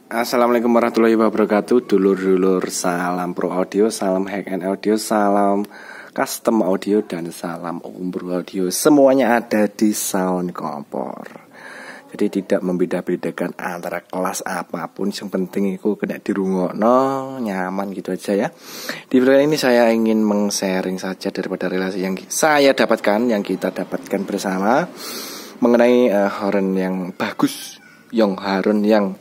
Assalamualaikum warahmatullahi wabarakatuh. Dulur-dulur, salam pro audio, salam hack and audio, salam custom audio, dan salam umbro audio. Semuanya ada di Sound Kompor. Jadi tidak membeda-bedakan antara kelas apapun, yang penting itu kena dirungokno, nyaman gitu aja ya. Di video ini saya ingin meng-sharing saja daripada relasi yang saya dapatkan, yang kita dapatkan bersama, mengenai horn yang bagus, yang horn yang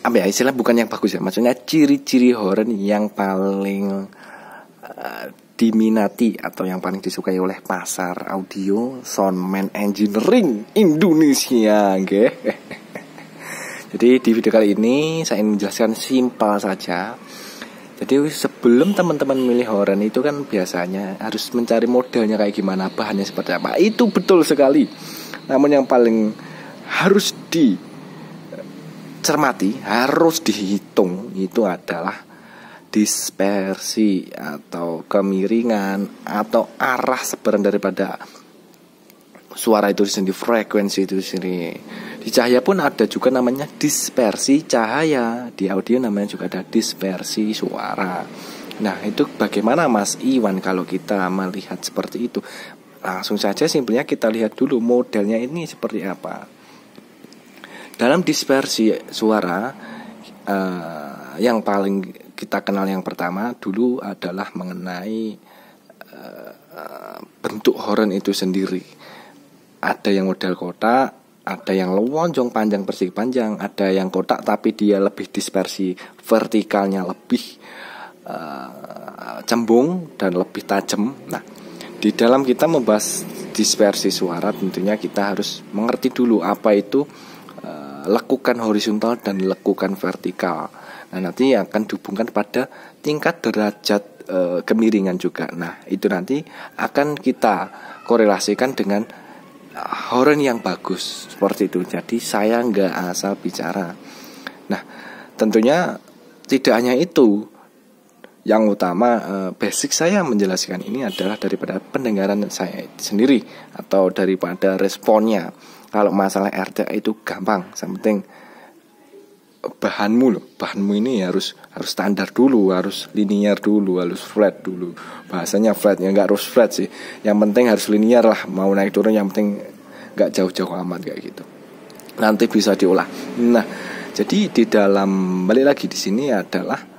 apa ya, istilah bukan yang bagus ya, maksudnya ciri-ciri horn yang paling diminati atau yang paling disukai oleh pasar audio soundman engineering Indonesia, okay? Jadi di video kali ini saya ingin menjelaskan simpel saja. Jadi sebelum teman-teman milih horn itu kan biasanya harus mencari modelnya kayak gimana, bahannya seperti apa. Itu betul sekali. Namun yang paling harus cermati, harus dihitung, itu adalah dispersi atau kemiringan atau arah sebaran daripada suara itu sendiri, frekuensi itu sendiri. Di cahaya pun ada juga namanya dispersi cahaya, di audio namanya juga ada dispersi suara. Nah, itu bagaimana Mas Iwan kalau kita melihat seperti itu? Langsung saja simpelnya kita lihat dulu modelnya ini seperti apa. Dalam dispersi suara, yang paling kita kenal yang pertama dulu adalah mengenai bentuk horn itu sendiri. Ada yang model kotak, ada yang lonjong panjang persegi panjang, ada yang kotak tapi dia lebih dispersi vertikalnya lebih cembung dan lebih tajam. Nah, di dalam kita membahas dispersi suara tentunya kita harus mengerti dulu apa itu lekukan horizontal dan lekukan vertikal. Nah, nanti akan dihubungkan pada tingkat derajat kemiringan juga. Nah, itu nanti akan kita korelasikan dengan horn yang bagus seperti itu. Jadi saya nggak asal bicara. Nah, tentunya tidak hanya itu. Yang utama basic saya menjelaskan ini adalah daripada pendengaran saya sendiri atau daripada responnya. Kalau masalah RTA itu gampang, yang penting bahanmu ini harus standar dulu, harus linear dulu, harus flat dulu. Bahasanya flat ya, nggak harus flat sih. Yang penting harus linear lah, mau naik turun yang penting nggak jauh-jauh amat kayak gitu. Nanti bisa diolah. Nah, jadi di dalam balik lagi di sini adalah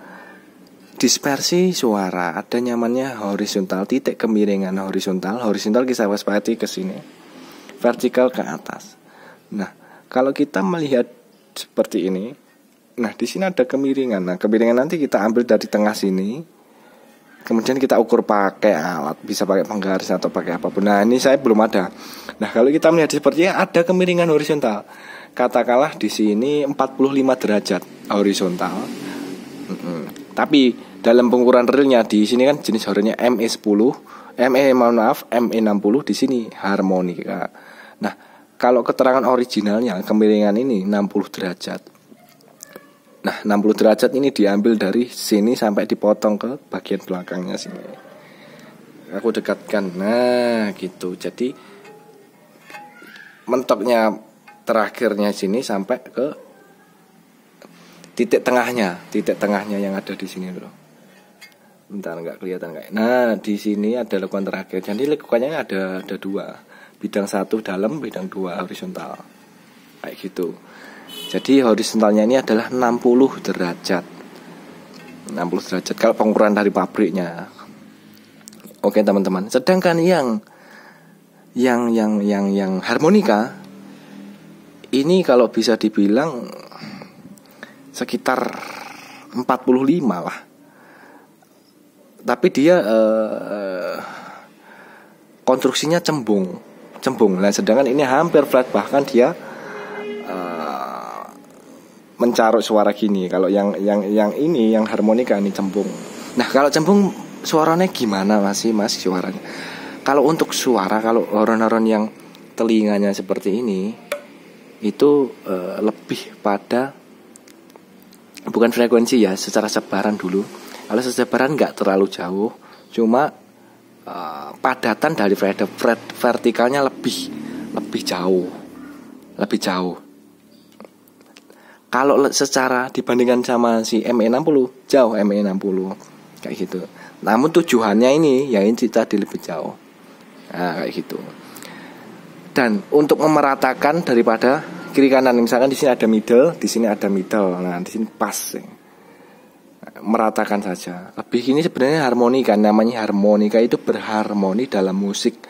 dispersi suara, ada nyamannya horizontal, titik kemiringan horizontal kita waspadai ke sini, vertikal ke atas. Nah, kalau kita melihat seperti ini, nah di sini ada kemiringan. Nah, kemiringan nanti kita ambil dari tengah sini, kemudian kita ukur pakai alat, bisa pakai penggaris atau pakai apapun. Nah, ini saya belum ada. Nah, kalau kita melihat sepertinya ada kemiringan horizontal. Katakanlah di sini 45 derajat horizontal. Tapi dalam pengukuran realnya di sini kan jenis hornnya ME60, di sini harmonika. Nah, kalau keterangan originalnya kemiringan ini 60 derajat. Nah, 60 derajat ini diambil dari sini sampai dipotong ke bagian belakangnya sini. Aku dekatkan. Nah, gitu. Jadi mentoknya terakhirnya sini sampai ke titik tengahnya yang ada di sini loh. Bentar, nggak kelihatan kayak. Nah, di sini ada lekukan terakhir. Jadi lekukannya ada dua, bidang satu dalam, bidang dua horizontal, kayak gitu. Jadi horizontalnya ini adalah 60 derajat. 60 derajat kalau pengukuran dari pabriknya. Oke teman-teman. Sedangkan yang harmonika ini kalau bisa dibilang sekitar 45 lah. Tapi dia konstruksinya cembung. Nah, sedangkan ini hampir flat, bahkan dia mencarut suara gini. Kalau yang ini yang harmonika ini cembung. Nah, kalau cembung suaranya gimana Mas suaranya? Kalau untuk suara, kalau horn-horn yang telinganya seperti ini itu lebih pada bukan frekuensi ya, secara sebaran dulu. Kalau sebaran nggak terlalu jauh, cuma padatan dari vertikalnya lebih jauh. Kalau secara dibandingkan sama si ME60 jauh ME60 kayak gitu. Namun tujuannya ini yang ini tadi lebih jauh. Nah, kayak gitu. Dan untuk memeratakan daripada kiri kanan, misalkan di sini ada middle, di sini ada middle. Nah, di sini pas. Meratakan saja. Lebih ini sebenarnya harmonika, namanya harmonika itu berharmoni dalam musik.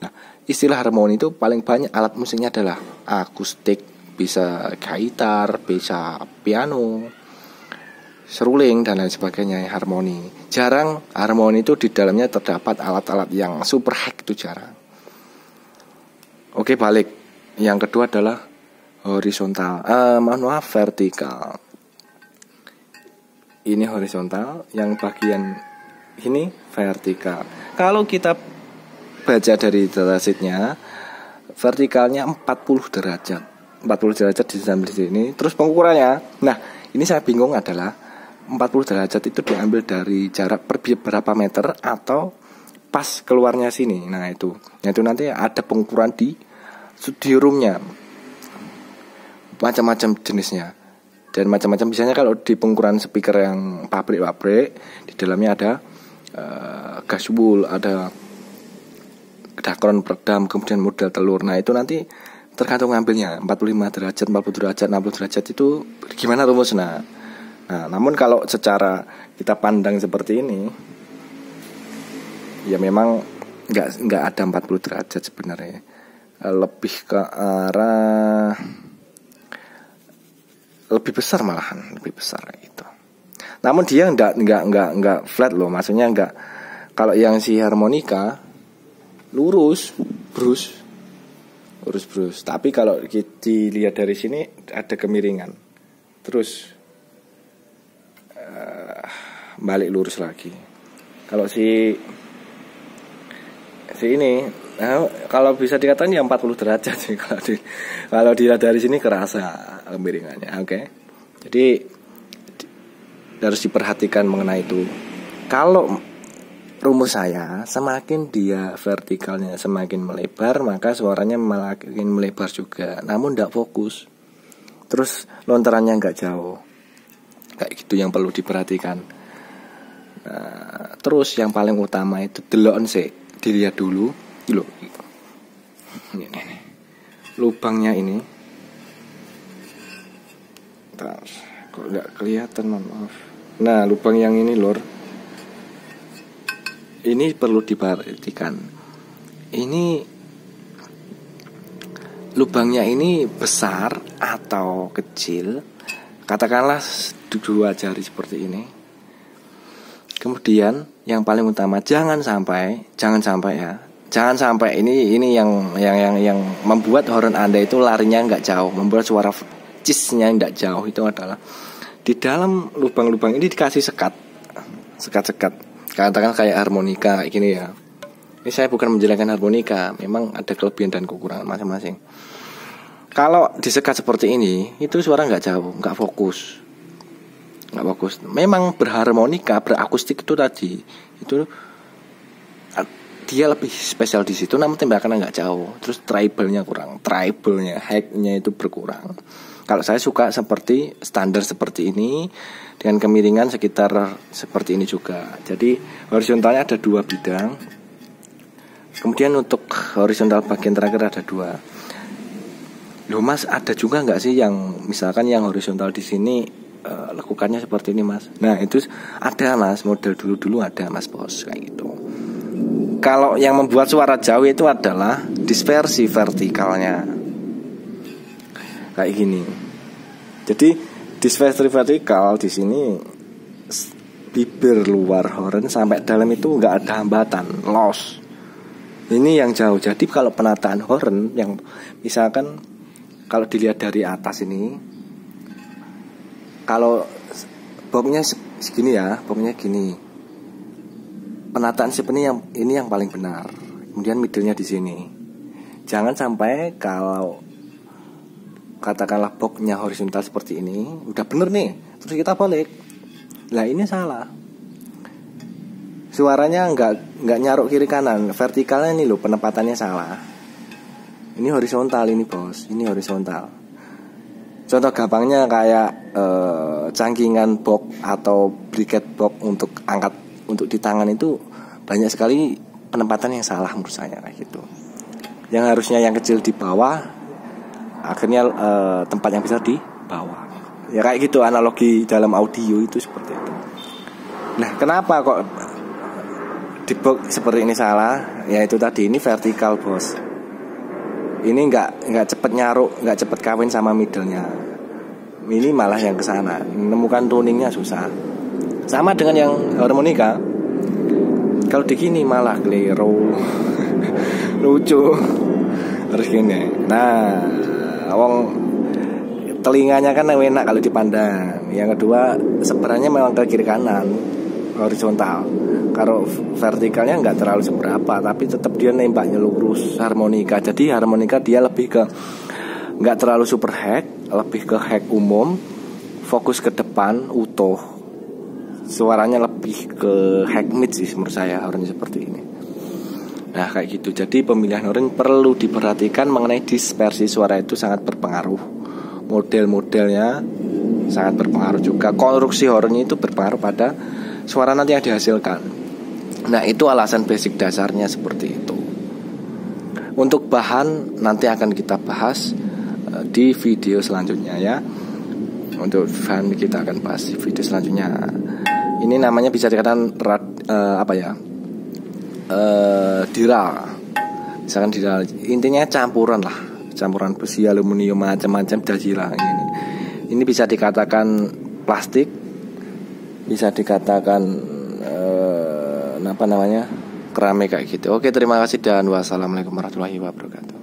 Nah, istilah harmoni itu paling banyak alat musiknya adalah akustik, bisa gitar, bisa piano, seruling dan lain sebagainya. Harmoni. Jarang harmoni itu di dalamnya terdapat alat-alat yang super high, itu jarang. Oke, balik. Yang kedua adalah horizontal. Maaf, vertikal. Ini horizontal, yang bagian ini vertikal. Kalau kita baca dari datasheetnya, vertikalnya 40 derajat. 40 derajat diambil di sini. Terus pengukurannya, nah ini saya bingung adalah 40 derajat itu diambil dari jarak berapa meter atau pas keluarnya sini. Nah itu nanti ada pengukuran di studio roomnya, macam-macam jenisnya. Dan macam-macam, biasanya kalau di pengukuran speaker yang pabrik-pabrik, di dalamnya ada gas wool, ada dakron peredam, kemudian model telur. Nah itu nanti tergantung ngambilnya 45 derajat, 40 derajat, 60 derajat itu gimana rumusnya. Nah namun kalau secara kita pandang seperti ini, ya memang nggak ada 40 derajat sebenarnya, lebih ke arah lebih besar, malahan lebih besar itu. Namun dia enggak flat loh, maksudnya enggak. Kalau yang si harmonika lurus brus. Tapi kalau dilihat dari sini ada kemiringan. Terus balik lurus lagi. Kalau si ini, kalau bisa dikatakan ya 40 derajat sih kalau dilihat dari sini kerasa kemiringannya. Oke. Jadi harus diperhatikan mengenai itu. Kalau rumus saya, semakin dia vertikalnya semakin melebar, maka suaranya makin melebar juga. Namun tidak fokus. Terus lontarannya nggak jauh. Kayak gitu yang perlu diperhatikan. Nah, terus yang paling utama itu delok sih, dilihat dulu. Loh. Ini. Lubangnya ini. Bentar, kok nggak kelihatan, maaf. Nah, lubang yang ini lor, ini perlu diperhatikan. Ini lubangnya ini besar atau kecil, katakanlah 2 jari seperti ini. Kemudian yang paling utama jangan sampai ini yang membuat horn Anda itu larinya nggak jauh, membuat suara cisnya nggak jauh, itu adalah di dalam lubang-lubang ini dikasih sekat, katakan kayak harmonika kayak gini ya. Ini saya bukan menjelekkan harmonika, memang ada kelebihan dan kekurangan masing-masing. Kalau disekat seperti ini, itu suara nggak jauh, nggak fokus. Memang berharmonika, berakustik itu tadi, itu dia lebih spesial di situ, namun tembakannya nggak jauh. Terus treble-nya kurang, high-nya itu berkurang. Kalau saya suka seperti standar seperti ini dengan kemiringan sekitar seperti ini juga. Jadi horizontalnya ada 2 bidang. Kemudian untuk horizontal bagian terakhir ada 2. Loh mas, ada juga nggak sih yang misalkan yang horizontal di sini lekukannya seperti ini mas? Nah itu ada mas, model dulu ada mas bos kayak gitu. Kalau yang membuat suara jauh itu adalah dispersi vertikalnya kayak gini. Jadi dispersi vertikal di sini bibir luar horn sampai dalam itu nggak ada hambatan, loss. Ini yang jauh. Jadi kalau penataan horn yang misalkan kalau dilihat dari atas ini, kalau bobnya segini ya, bobnya gini. Penataan sebenarnya ini yang paling benar. Kemudian middle-nya di sini. Jangan sampai kalau katakanlah boxnya horizontal seperti ini, udah bener nih, terus kita balik. Lah ini salah. Suaranya nggak nyaruk kiri kanan, vertikalnya ini loh penempatannya salah. Ini horizontal ini bos, ini horizontal. Contoh gampangnya kayak cangkingan box atau briket box untuk angkat untuk di tangan itu banyak sekali penempatan yang salah menurut saya kayak gitu. Yang harusnya yang kecil di bawah, akhirnya tempat yang besar di bawah. Ya kayak gitu analogi dalam audio itu seperti itu. Nah, kenapa kok di box seperti ini salah? Ya itu tadi, ini vertikal bos. Ini nggak cepet nyaruk, nggak cepet kawin sama middle-nya. Ini malah yang kesana, menemukan tuningnya susah. Sama dengan yang harmonika. Kalau di gini malah keliru, lucu. Terus gini. Nah, telinganya kan enak kalau dipandang. Yang kedua, sebenarnya memang ke kiri kanan, horizontal. Kalau vertikalnya nggak terlalu seberapa, tapi tetap dia nembaknya lurus harmonika. Jadi harmonika dia lebih ke nggak terlalu super hack, lebih ke hack umum, fokus ke depan, utuh. Suaranya lebih ke hack mid sih menurut saya harusnya seperti ini. Nah kayak gitu. Jadi pemilihan horn perlu diperhatikan mengenai dispersi suara itu sangat berpengaruh. Model-modelnya sangat berpengaruh juga. Konstruksi hornnya itu berpengaruh pada suara nanti yang dihasilkan. Nah itu alasan basic dasarnya seperti itu. Untuk bahan nanti akan kita bahas di video selanjutnya ya. Untuk bahan kita akan bahas di video selanjutnya. Ini namanya bisa dikatakan diral. Misalkan diral, intinya campuran lah, campuran besi, aluminium, macam-macam dajilah ini. Ini bisa dikatakan plastik, bisa dikatakan keramik kayak gitu. Oke, terima kasih dan wassalamualaikum warahmatullahi wabarakatuh.